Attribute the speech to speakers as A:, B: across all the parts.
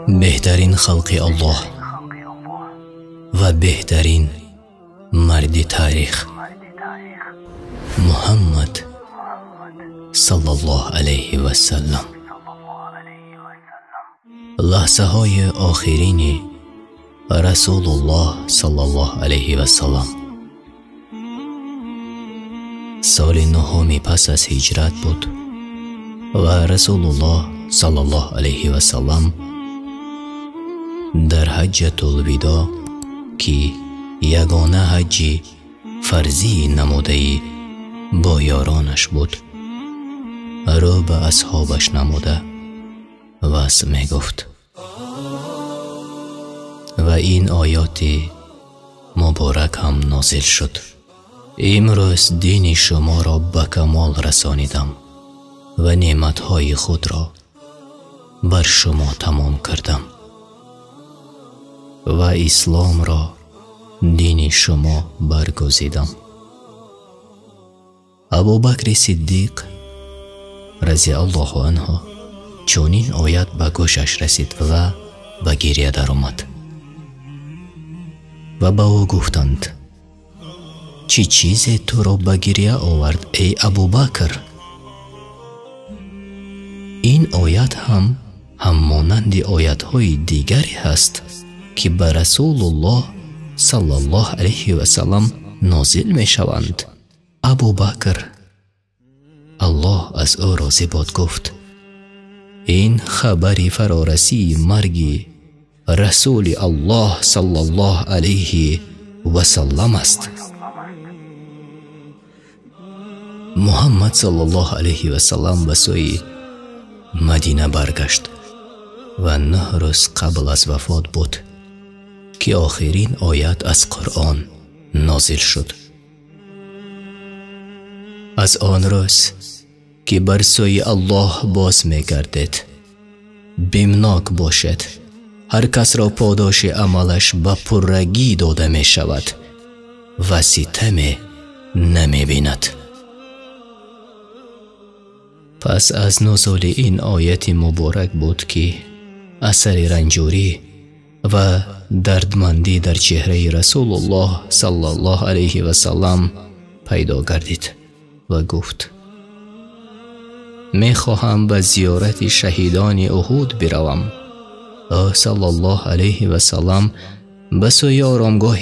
A: بهترین خلق الله و بهترین مرد تاریخ محمد صلی الله علیه و سلم. لحظه های آخرین رسول الله صلی الله علیه و سلم. سال نهمی پس از هجرت بود و رسول الله صلی الله علیه و سلم در حجة الوداع که یگانه حج فرضی نموده با یارانش بود رو به اصحابش نموده وصف می گفت و این آیات مبارک هم نازل شد: امروز دین شما را به کمال رسانیدم و نعمتهای خود را بر شما تمام کردم و اسلام را دین شما برگزیدم. ابوبکر صدیق رضی الله عنه چونین آیت به گوشش رسید و به گریه در آمد و به او گفتند: چی چیزی تو را به گریه آورد ای ابوبکر؟ این آیت هم مانند آیت های دیگری هست که به رسول الله صلی الله علیه و سلم نازل می شوند. ابوبکر الله از او راضی باد گفت: این خبری فرارسی مرگ رسول الله صلی الله علیه و سلم است. محمد صلی الله علیه و سلم به سوی مدینه برگشت و 9 روز قبل از وفات بود که آخرین آیت از قرآن نازل شد. از آن روز که بر سوی الله باز می گردید بیمناک باشد، هر کس را پاداش عملش به پرگی داده می شود و ستم نمی بیند. پس از نزول این آیت مبارک بود که اثر رنجوری و دردمندی در چهره رسول الله صلی الله علیه و سلم پیدا گردید و گفت: می خواهم به زیارت شهیدان احد بروم. صلی الله علیه و سلم به سوی آرامگاه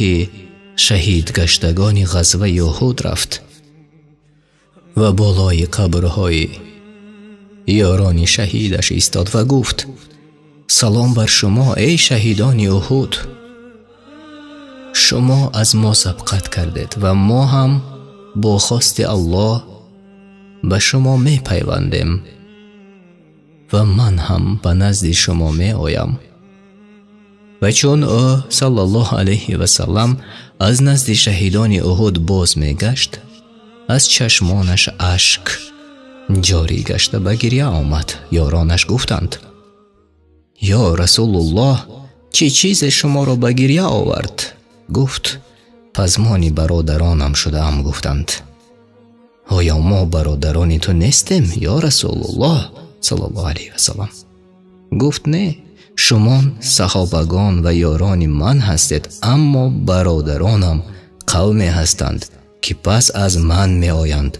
A: شهید گشتگان غزوه احد رفت و بالای قبرهای یاران شهیدش ایستاد و گفت: سلام بر شما ای شهیدان احد، شما از ما سبقت کردید و ما هم با خواست الله به شما می پیوندیم و من هم به نزد شما می آیم. و چون او صلی الله علیه و سلم از نزد شهیدان احد باز می گشت، از چشمانش اشک جاری گشته به گریه آمد. یارانش گفتند: یا رسول الله، چه چیز شما را به گریه آورد؟ گفت: پزمان برادرانم شده ام. گفتند: آیا ما برادران تو نیستیم یا رسول الله صلی الله علیه و سلم؟ گفت: نه، شما صحابگان و یاران من هستید، اما برادرانم قومی هستند که پس از من می آیند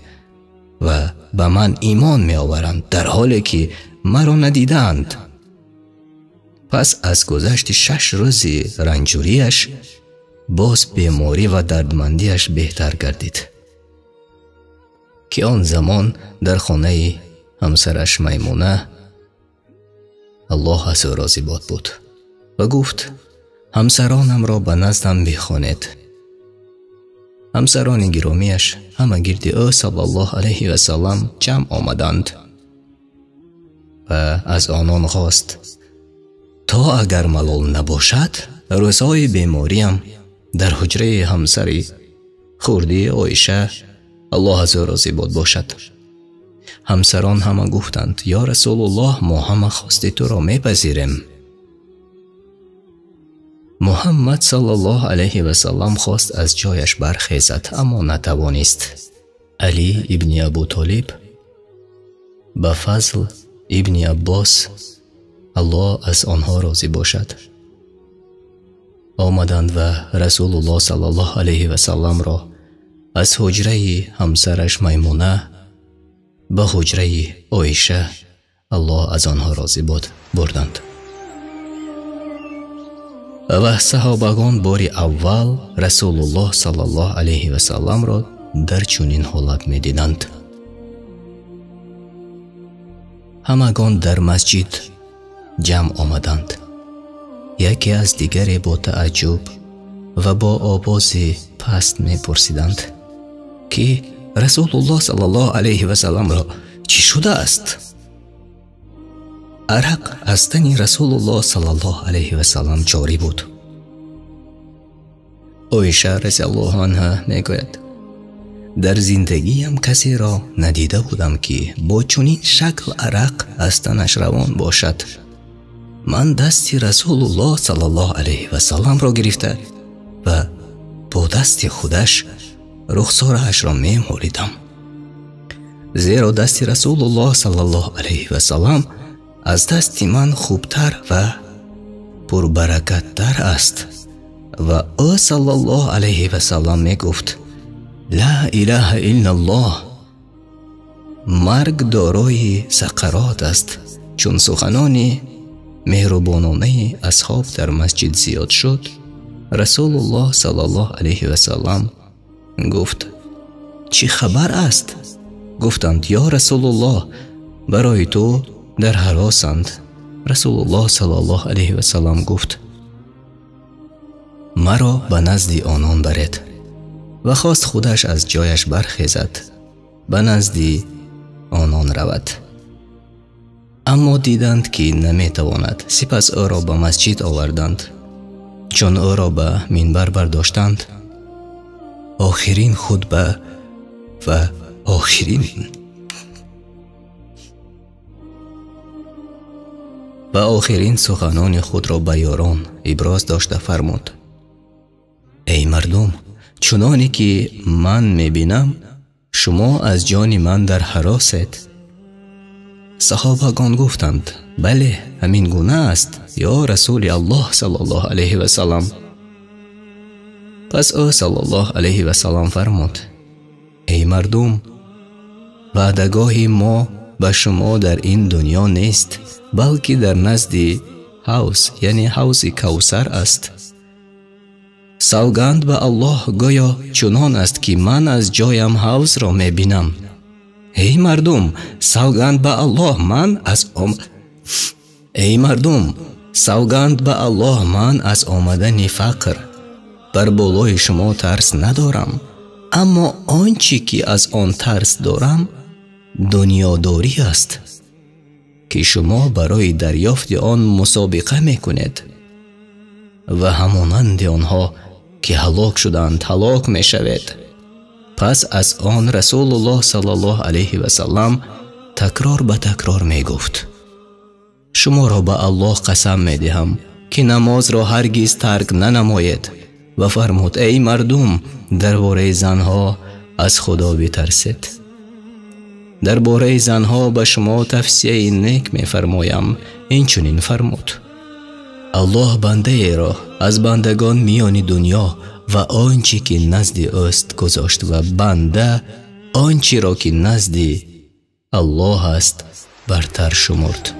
A: و به من ایمان می آورند در حالی که مرا ندیدند. پس از گذشت 6 روز رنجوریش باز بیماری و دردمندیش بهتر گردید که آن زمان در خانه همسرش میمونه الله از او راضی باد بود و گفت: همسرانم را به نزدم بخوانید. همسران گرامیش همه گرد او صلی الله علیه و سلم جمع آمدند و از آنان خواست تا اگر ملال نباشد روزهای بیماریم در حجره همسری خردی عایشه الله از او راضی باد باشد. همسران همه گفتند: یا رسول الله، ما همه خواست تو را میپذیریم. محمد صلی الله علیه و سلم خواست از جایش برخیزد اما نتوانست. علی ابن ابو طالب به فضل ابن عباس الله از آنها راضی باشد. آمدند و رسول الله صلی الله علیه و سلم را از حجره همسرش میمونه به حجره عایشه، الله از آنها راضی باد، بردند. و صحابگان باری اول رسول الله صلی الله علیه و سلم را در چنین حالت می دیدند. همگان در مسجد جمع آمدند. یکی از دیگری با تعجب و با آوازی پست می پرسیدند که رسول الله صلی الله علیه و سلم را چی شده است؟ عرق از تن رسول الله صلی الله علیه و سلم جاری بود. عایشه رضی الله عنها میگوید در زندگیم کسی را ندیده بودم که با چنین شکل عرق از تنش روان باشد. من دست رسول الله صلی الله علیه و سلم را گرفته و با دست خودش رخسارش را می مولیدم، زیرا دست رسول الله صلی الله علیه و سلم از دست من خوبتر و پربرکت‌تر است. و او صلی الله علیه و سلم می گفت لا اله الا الله. مرگ دارای سقرات است. چون سخنان مهربانانه اصحاب در مسجد زیاد شد، رسول الله صلی الله علیه و سلم گفت چی خبر است؟ گفتند یا رسول الله برای تو در هراسند. رسول الله صلی الله علیه و سلم گفت مرا به نزد آنان برید و خواست خودش از جایش برخیزد به نزد آنان رود، اما دیدند که نمیتواند. سپس او را به مسجد آوردند. چون او را به منبر برداشتند، آخرین خطبه و آخرین سخنان خود را به یاران ابراز داشته فرمود ای مردم، چنانی که من میبینم شما از جان من در هراسید. صحابگان گفتند بله همین گونه است یا رسول الله صلی الله علیه و سلم. پس او صلی الله علیه و سلم فرمود ای مردم، وعدگاه ما به شما در این دنیا نیست، بلکه در نزد حوض یعنی حوض کوثر است. سوگند به الله گویا چنان است که من از جایم حوض را می بینم. ای مردم، سوگند به الله من از آمدن فقر بر بالای شما ترس ندارم، اما آنچه که از آن ترس دارم دنیاداری است که شما برای دریافت آن مسابقه میکنید و همانند آنها که هلاک شدند هلاک میشوید. پس از آن رسول الله صلی الله علیه و سلم تکرار به تکرار می گفت شما را به الله قسم می دهم که نماز را هرگز ترک ننمایید. و فرمود ای مردم، درباره زنها از خدا بترسید. درباره زنها به شما توصیه نیک می فرمایم. این چنین فرمود الله بنده ای را از بندگان میان دنیا و آنچه که نزد اوست گذاشت و بنده آنچه را که نزد الله است برتر شمرد.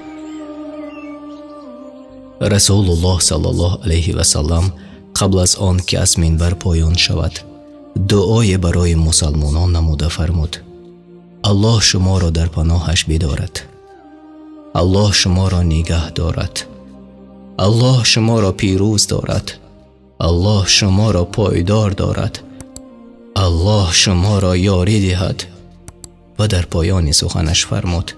A: رسول الله صلی الله علیه و سلم قبل از آن که از منبر پایان شود دعای برای مسلمانان نموده فرمود الله شما را در پناهش بدارد، الله شما را نگه دارد، الله شما را پیروز دارد، الله شما را پایدار دارد، الله شما را یاری دهد. و در پایان سخنش فرمود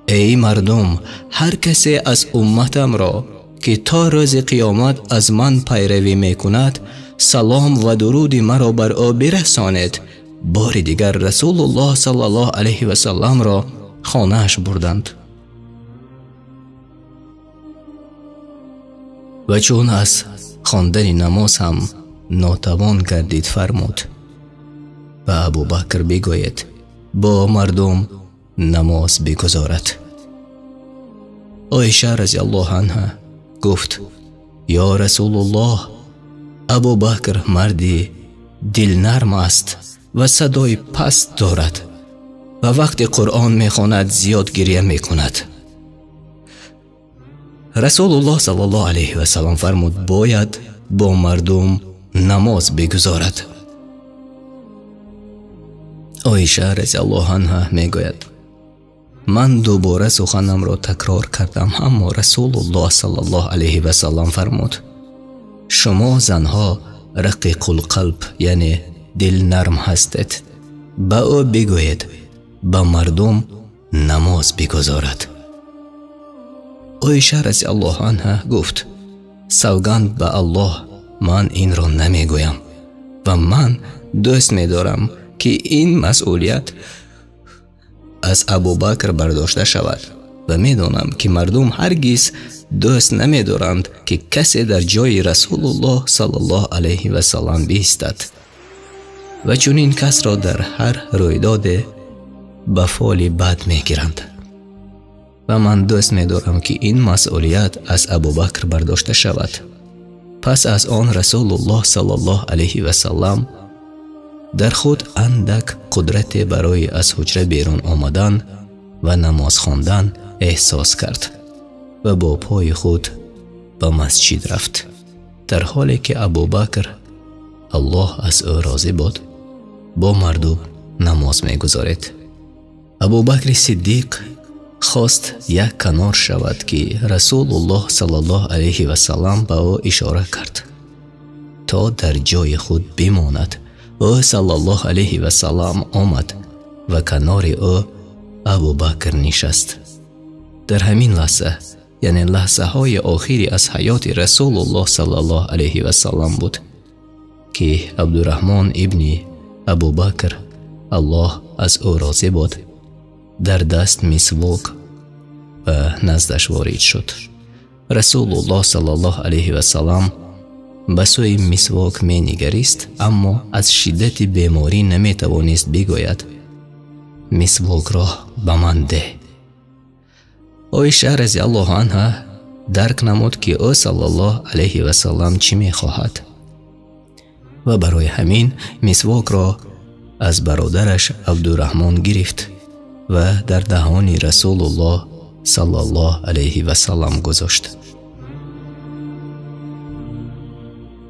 A: ای مردم، هر کسی از امتم را که تا روز قیامت از من پیروی میکند سلام و درود مرا بر او برسانید. بار دیگر رسول الله صلی الله علیه و سلم را خانه‌اش بردند. و چون از خواندن نماز هم ناتوان گردید فرمود و ابوبکر بگوید با مردم نماز بگذارد. عایشه رضی الله عنها گفت یا رسول الله، ابوبکر مردی دل نرم است و صدای پست دارد و وقتی قرآن میخواند زیاد گریه میکند. رسول الله صلی الله علیه و سلم فرمود باید با مردم نماز بگذارد. عایشه رضی الله عنها میگوید من دوباره سخنم را تکرار کردم، اما رسول الله صلی الله علیه و سلم فرمود شما زنها رقیق القلب یعنی دل نرم هستید، با او بگوید با مردم نماز بگذارد. عایشه رضی الله عنها گفت سوگند به الله من این را نمیگویم و من دوست می‌دارم که این مسئولیت از ابوبکر برداشته شود و میدانم که مردم هرگز دوست نمی‌دارند که کسی در جای رسول الله صلی الله علیه و سلم بایستد و چون این کس را در هر رویداد به فعل بد میگیرند و من دوست می‌دارم که این مسئولیت از ابوبکر برداشته شود. پس از آن رسول الله صلی الله علیه و سلم در خود اندک قدرت برای از حجره بیرون آمدن و نماز خواندن احساس کرد و با پای خود به مسجد رفت، در حالی که ابوبکر الله از او راضی بود با مردم نماز می‌گذارد. ابوبکر صدیق خواست یک کنار شود که رسول الله صلی الله علیه و سلم به او اشاره کرد تا در جای خود بماند. او صلی الله علیه و سلم آمد و کنار او ابوبکر نشست. در همین لحظه یعنی لحظه های آخری از حیات رسول الله صلی الله علیه و سلم بود که عبدالرحمن ابن ابوبکر الله از او راضی بود در دست مسواک و نزدش وارد شد. رسول الله صلی الله علیه و سلم به سوی مسواک می نگریست، اما از شدت بیماری نمی توانست بگوید مسواک را به من ده. عایشه رضی الله عنها درک نمود که او صلی الله علیه و سلم چی می خواهد و برای همین مسواک را از برادرش عبدالرحمن گرفت و در دهان رسول الله صلی الله علیه و سلم گذاشت.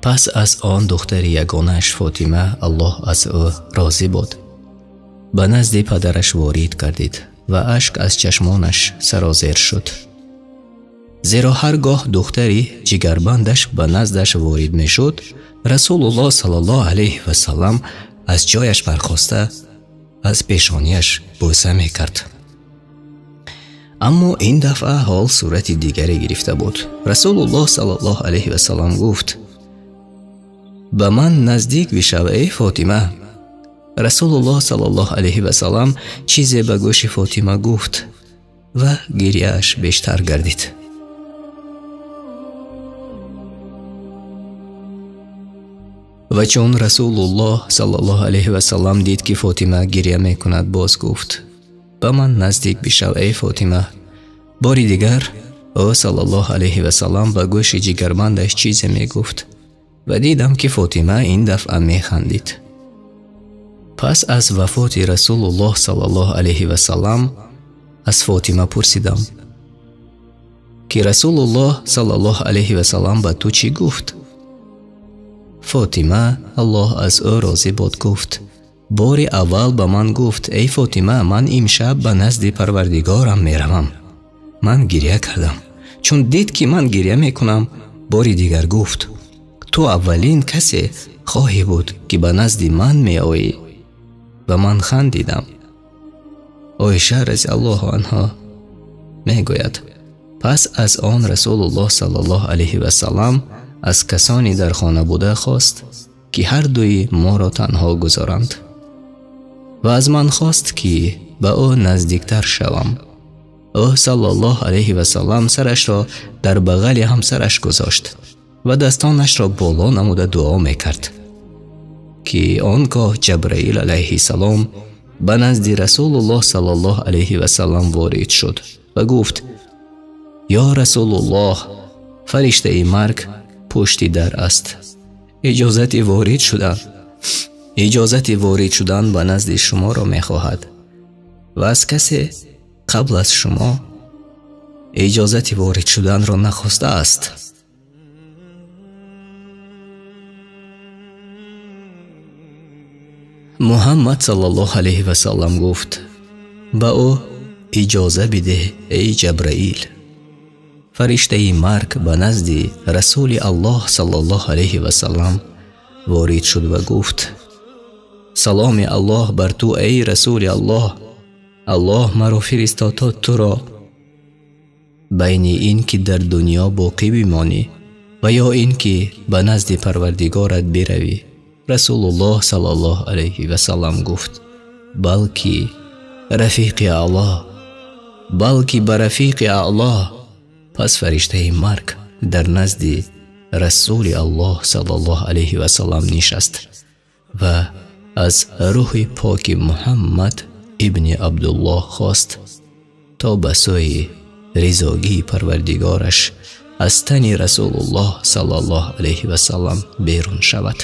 A: پس از آن دختر یگانش فاطمه الله از او راضی بود به نزد پدرش وارد گردید و اشک از چشمانش سرازیر شد، زیرا هرگاه دختری جگربندش به نزدش وارد می شد رسول الله صلی الله علیه و سلم از جایش برخاسته از پیشانیش بوسه می کرد. اما این دفعه حال صورت دیگری گرفته بود. رسول الله صلی الله علیه و سلم گفت به من نزدیک بشو ای فاطمه. رسول الله صلی الله علیه و سلم چیزی به گوش فاطمه گفت و گریه‌اش بیشتر گردید. و چون رسول الله صلی الله علیه و سلم دید که فاطمه گریه می کند باز گفت به من نزدیک بشو ای فاطمه. باری دیگر او صلی الله علیه و سلم به گوش جگربندش چیزی می گفت و دیدم که فاطمه این دفعه می خندید. پس از وفات رسول الله صلی الله علیه و سلم از فاطمه پرسیدم که رسول الله صلی الله علیه و سلم به تو چی گفت؟ فاطمه الله از او راضی بود گفت بار اول به من گفت ای فاطمه من امشب به نزد پروردگارم می روم. من گریه کردم چون دید که من گریه می کنم. بار دیگر گفت تو اولین کسی خواهی بود که به نزد من می آیی و من خندیدم. عایشه رضی الله عنها می گوید پس از آن رسول الله صلی الله علیه و سلم از کسانی در خانه بوده خواست که هر دوی ما را تنها گذارند و از من خواست که به او نزدیکتر شوم. او صلی الله علیه و سلم سرش را در بغل همسرش گذاشت و دستانش را بالا نموده دعا میکرد که آنگاه جبرائیل علیه السلام به نزد رسول الله صلی الله علیه و سلم وارد شد و گفت یا رسول الله، فرشته مرگ پشتی در است. اجازت وارد شدن به نزد شما را می خواهد و از کسی قبل از شما اجازت وارد شدن را نخواسته است. محمد صلی الله علیه و سلم گفت: با او اجازه بده ای جبرائیل. فرشته مرگ به نزد رسول الله صلی الله علیه و سلم وارد شد و گفت: سلام الله بر تو ای رسول الله. الله مرا فرستاد تا تو را بین این که در دنیا باقی بمانی و یا این که به نزد پروردگارت بروی. رسول الله صلی الله علیه و سلم گفت: بلکه رفیق اعلی. پس فرشته مرگ در نزد رسول الله صلی الله علیه و سلم نشست و از روح پاک محمد ابن عبدالله خواست تا به سوی رضاگی پروردگارش از تن رسول الله صلی الله علیه و سلم بیرون شود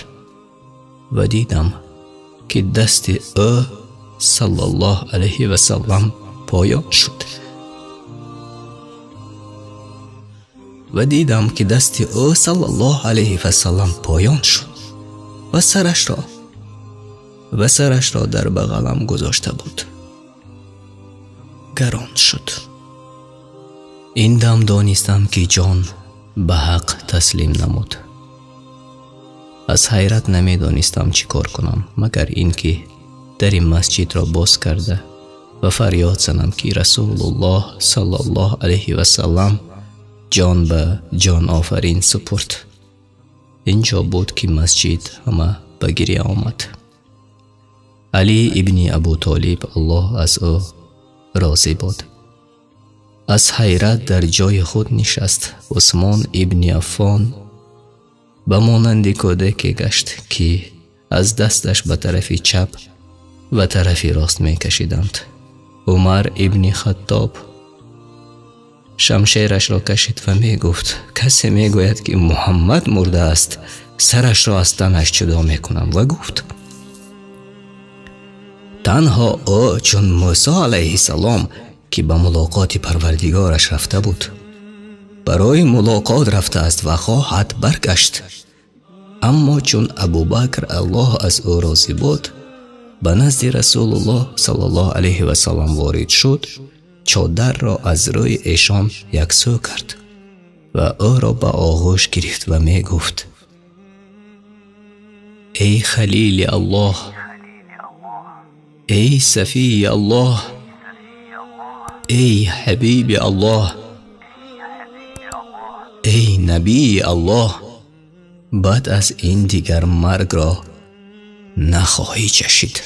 A: و دیدم که دست او صلی الله علیه و سلم پایان شد. و سرش را در بغلم گذاشته بود. گران شد. این دم دانستم که جان به حق تسلیم نمود. از حیرت نمی دانستم چی کار کنم مگر اینکه در مسجد را باز کرده و فریاد زنم که رسول الله صلی الله علیه و سلم جان به جان آفرین سپرد. اینجا بود که مسجد همه به گریه آمد. علی ابن ابو طالب الله از او راضی بود از حیرت در جای خود نشست. عثمان ابن عفان به مانند کودکی گشت که از دستش به طرف چپ و طرف راست می کشیدند. عمر ابن خطاب شمشیرش را کشید و می گفت: کسی می گوید که محمد مرده است، سرش را از تنش جدا می کنم. و گفت: تنها او چون موسی علیه السلام که به ملاقات پروردگارش رفته بود، برای ملاقات رفته است و خواهد برگشت. اما چون ابوبکر الله از او راضی بود به نزد رسول الله صلی الله علیه و سلم وارد شد، چادر را از روی ایشان یکسو کرد و او را به آغوش گرفت و می گفت: ای خلیل الله، ای صفی الله، ای حبیب الله، ای نبی الله، بعد از این دیگر مرگ را نخواهی چشید.